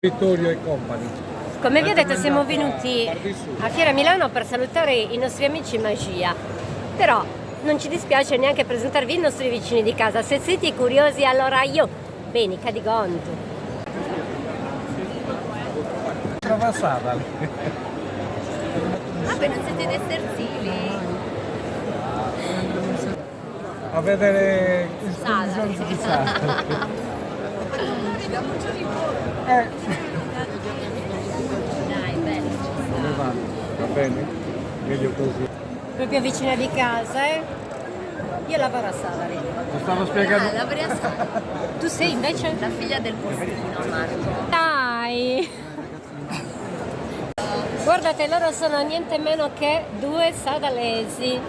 Vittorio e Company. Come vi ho detto, siamo venuti a Fiera Milano per salutare i nostri amici Magia, però non ci dispiace neanche presentarvi i nostri vicini di casa. Se siete curiosi, allora io, Benica di Gonto. Passata. Vabbè, non siete destersivi? A vedere il Sala. di Sala. Dai, bello. Come va? Va bene? Meglio così. Proprio vicina di casa, eh? Io lavoro a Savari. Lo stavo spiegando. Lavori a Sala. Tu sei invece? La figlia del postino, Marco. Dai! Guardate, loro sono niente meno che due sadalesi.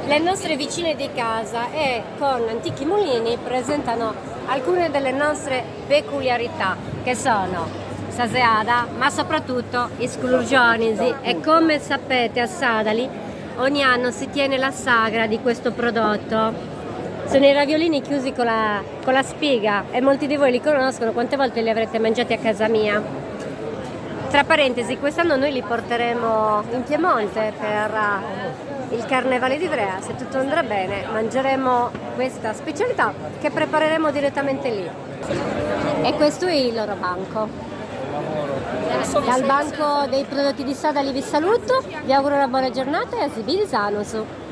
Le nostre vicine di casa e con Antichi Mulini presentano alcune delle nostre peculiarità, che sono Saseada, ma soprattutto i sclurgionisi. E come sapete, a Sadali ogni anno si tiene la sagra di questo prodotto. Sono i raviolini chiusi con la spiga e molti di voi li conoscono. Quante volte li avrete mangiati a casa mia? Tra parentesi, quest'anno noi li porteremo in Piemonte per il Carnevale di Ivrea. Se tutto andrà bene, mangeremo questa specialità che prepareremo direttamente lì. E questo è il loro banco. Dal banco dei prodotti di Sadali vi saluto, vi auguro una buona giornata e a Sibili Sanusu.